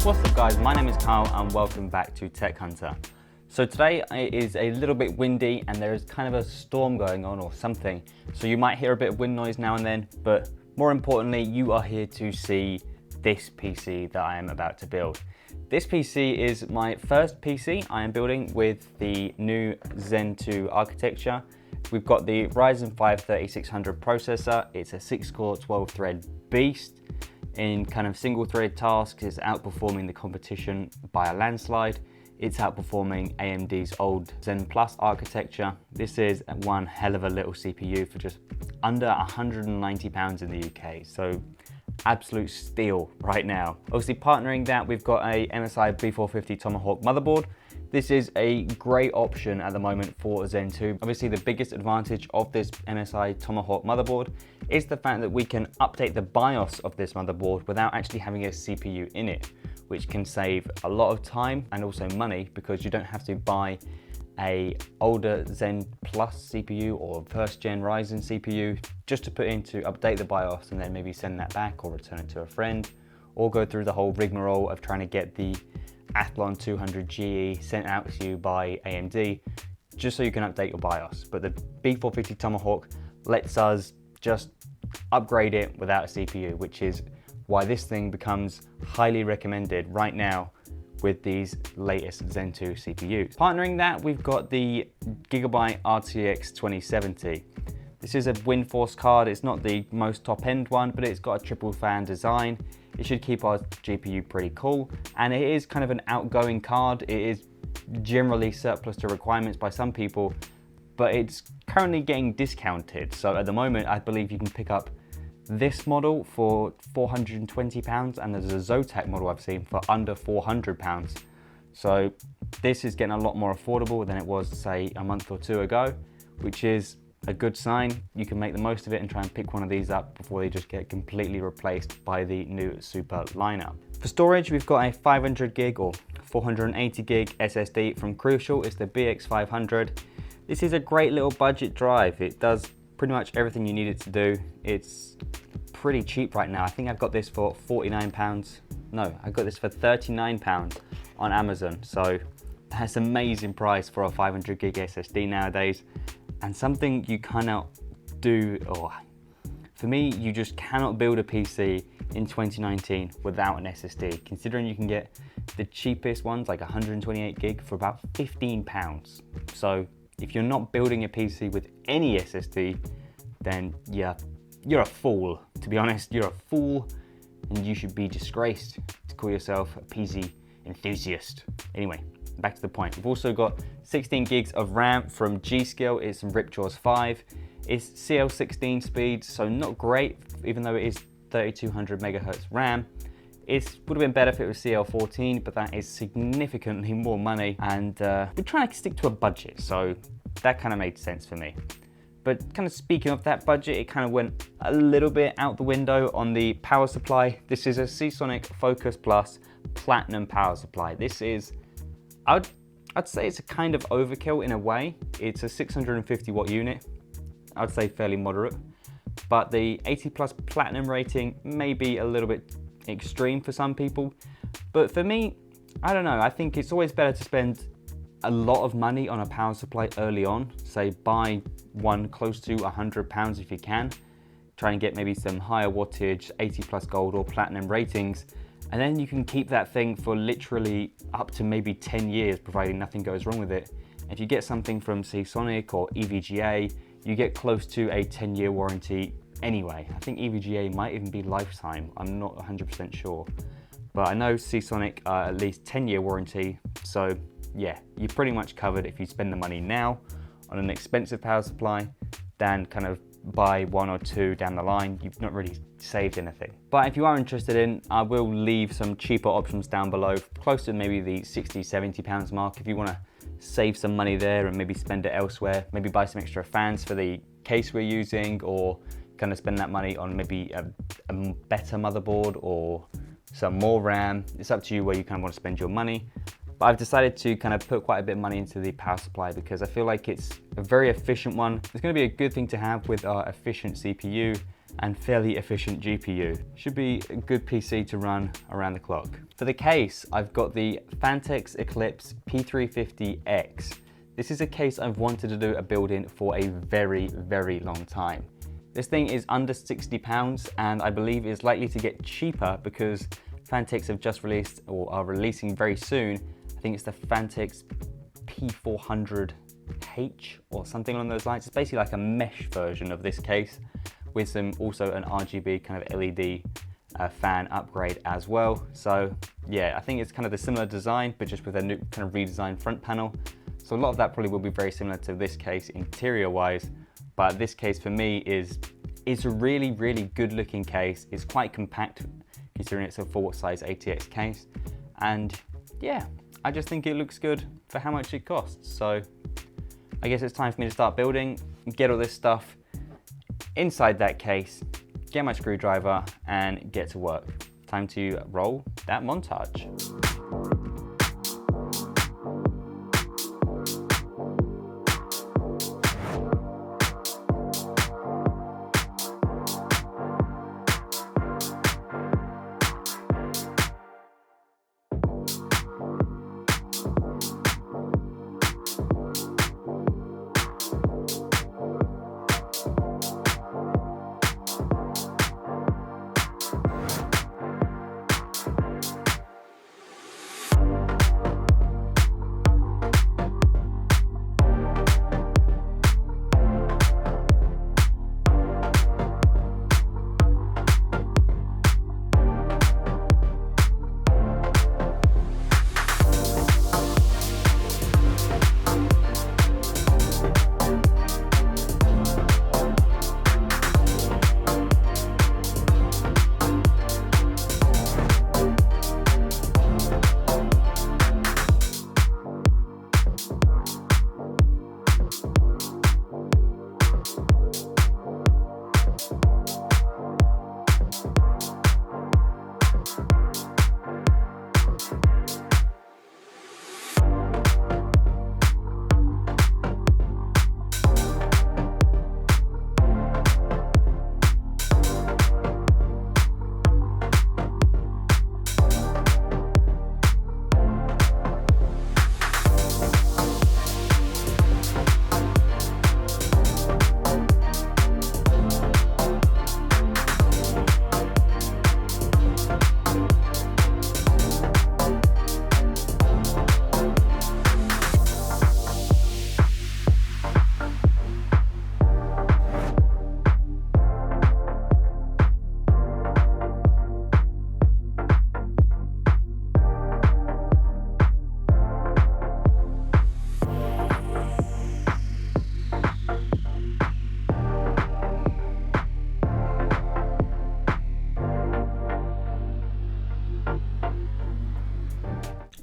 What's up guys, my name is Kyle and welcome back to Tech Hunter. So today it is a little bit windy and there is kind of a storm going on or something. So you might hear a bit of wind noise now and then, but more importantly, you are here to see this PC that I am about to build. This PC is my first PC I am building with the new Zen 2 architecture. We've got the Ryzen 5 3600 processor. It's a 6-core 12-thread beast. In kind of single-threaded tasks, it's outperforming the competition by a landslide. It's outperforming AMD's old Zen Plus architecture. This is one hell of a little CPU for just under £190 in the UK. So absolute steal right now. Obviously partnering that, we've got a MSI B450 Tomahawk Motherboard. This is a great option at the moment for Zen 2. Obviously the biggest advantage of this MSI Tomahawk motherboard is the fact that we can update the BIOS of this motherboard without actually having a CPU in it, which can save a lot of time and also money because you don't have to buy a older Zen Plus CPU or first gen Ryzen CPU just to put in to update the BIOS and then maybe send that back or return it to a friend, or go through the whole rigmarole of trying to get the Athlon 200 GE sent out to you by AMD just so you can update your BIOS. But the B450 Tomahawk lets us just upgrade it without a CPU, which is why this thing becomes highly recommended right now with these latest Zen 2 CPUs. Partnering that, we've got the Gigabyte RTX 2070. This is a WindForce card. It's not the most top-end one, but it's got a triple fan design. It should keep our GPU pretty cool, and it is kind of an outgoing card. It is generally surplus to requirements by some people, but it's currently getting discounted. So at the moment, I believe you can pick up this model for £420, and there's a Zotac model I've seen for under £400. So this is getting a lot more affordable than it was, say, a month or two ago, which is a good sign. You can make the most of it and try and pick one of these up before they just get completely replaced by the new Super lineup. For storage, we've got a 500 gig or 480 gig SSD from Crucial. It's the BX500. This is a great little budget drive. It does pretty much everything you need it to do. It's pretty cheap right now. I think I've got this for £49. No, I got this for £39 on Amazon. So that's an amazing price for a 500 gig SSD nowadays. And something you cannot do, or for me, you just cannot build a PC in 2019 without an SSD, considering you can get the cheapest ones, like 128 gig for about £15. So if you're not building a PC with any SSD, then yeah, you're a fool. To be honest, you're a fool and you should be disgraced to call yourself a PC enthusiast. Anyway, back to the point. We've also got 16 gigs of RAM from G.Skill. It's some Ripjaws 5. It's CL16 speeds, so not great, even though it is 3200 megahertz RAM. It would have been better if it was CL14, but that is significantly more money, and we're trying to stick to a budget, so that kind of made sense for me. But kind of speaking of that budget, it kind of went a little bit out the window on the power supply. This is a Seasonic Focus Plus Platinum power supply. This is, I'd say it's a kind of overkill in a way. It's a 650 watt unit. I'd say fairly moderate, but the 80 plus platinum rating may be a little bit extreme for some people. But for me, I don't know. I think it's always better to spend a lot of money on a power supply early on. Say buy one close to £100 if you can. Try and get maybe some higher wattage, 80 plus gold or platinum ratings. And then you can keep that thing for literally up to maybe 10 years, providing nothing goes wrong with it. If you get something from Seasonic or EVGA, you get close to a 10-year warranty anyway. I think EVGA might even be lifetime. I'm not 100% sure. But I know Seasonic are at least 10-year warranty. So yeah, you're pretty much covered if you spend the money now on an expensive power supply than kind of buy one or two down the line. You've not really saved anything. But if you are interested in, I will leave some cheaper options down below, close to maybe the £60–70 mark if you want to save some money there and maybe spend it elsewhere. Maybe buy some extra fans for the case we're using, or kind of spend that money on maybe a better motherboard or some more RAM. It's up to you where you kind of want to spend your money. But I've decided to kind of put quite a bit of money into the power supply because I feel like it's a very efficient one. It's going to be a good thing to have with our efficient CPU and fairly efficient GPU. Should be a good PC to run around the clock. For the case, I've got the Phanteks P350X. This is a case I've wanted to do a build in for a very, very long time. This thing is under £60 and I believe is likely to get cheaper because Phanteks have just released, or are releasing very soon, I think it's the Phanteks P400H or something along those lines. It's basically like a mesh version of this case with also an RGB kind of LED fan upgrade as well. So yeah, I think it's kind of the similar design, but just with a new kind of redesigned front panel. So a lot of that probably will be very similar to this case interior wise, but this case for me is a really, really good looking case. It's quite compact considering it's a full size ATX case. And yeah, I just think it looks good for how much it costs. So I guess it's time for me to start building, get all this stuff inside that case, get my screwdriver and get to work. Time to roll that montage.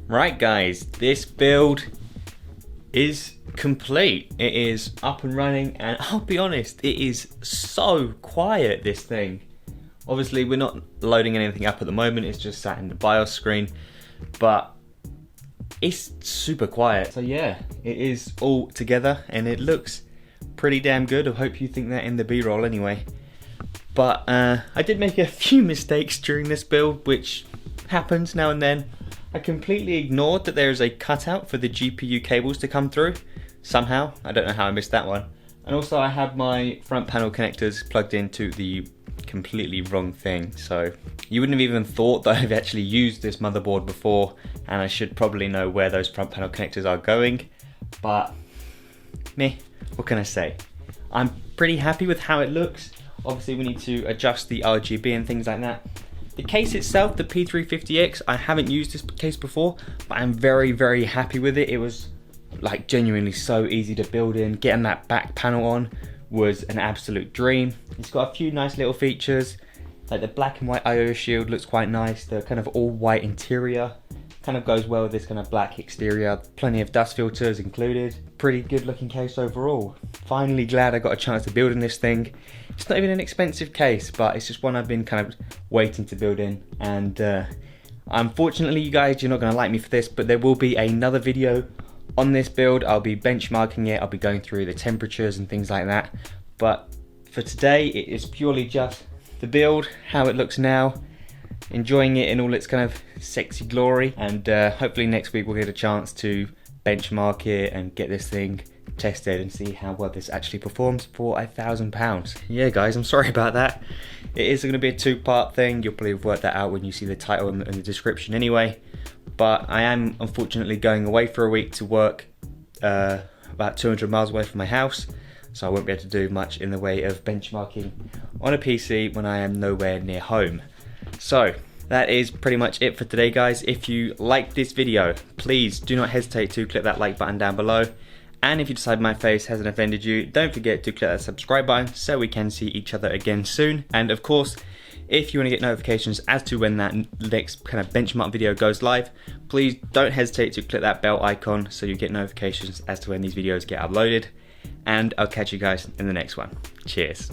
Right guys, this build is complete. It is up and running and I'll be honest, it is so quiet, this thing. Obviously we're not loading anything up at the moment, it's just sat in the BIOS screen, but it's super quiet. So yeah, it is all together and it looks pretty damn good. I hope you think that in the B-roll anyway. But I did make a few mistakes during this build, which happens now and then. I completely ignored that there is a cutout for the GPU cables to come through somehow. I don't know how I missed that one. And also I have my front panel connectors plugged into the completely wrong thing. So you wouldn't have even thought that I've actually used this motherboard before and I should probably know where those front panel connectors are going. But meh, what can I say? I'm pretty happy with how it looks. Obviously we need to adjust the RGB and things like that. The case itself, the P350X, I haven't used this case before, but I'm very, very happy with it. It was like genuinely so easy to build in. Getting that back panel on was an absolute dream. It's got a few nice little features, like the black and white IO shield looks quite nice. The kind of all white interior kind of goes well with this kind of black exterior. Plenty of dust filters included. Pretty good looking case overall. Finally glad I got a chance to build in this thing. It's not even an expensive case, but it's just one I've been kind of waiting to build in. And unfortunately, you guys, you're not going to like me for this, but there will be another video on this build. I'll be benchmarking it. I'll be going through the temperatures and things like that. But for today. It is purely just the build, how it looks now, enjoying it in all its kind of sexy glory, and hopefully next week we'll get a chance to benchmark it and get this thing tested and see how well this actually performs for £1,000. Yeah guys, I'm sorry about that. It is going to be a two-part thing. You'll probably work that out when you see the title and the description anyway, but I am unfortunately going away for a week to work about 200 miles away from my house, so I won't be able to do much in the way of benchmarking on a PC when I am nowhere near home. So that is pretty much it for today guys. If you like this video, please do not hesitate to click that like button down below, and if you decide my face hasn't offended you, don't forget to click that subscribe button so we can see each other again soon. And of course, if you want to get notifications as to when that next kind of benchmark video goes live, please don't hesitate to click that bell icon so you get notifications as to when these videos get uploaded. And I'll catch you guys in the next one. Cheers.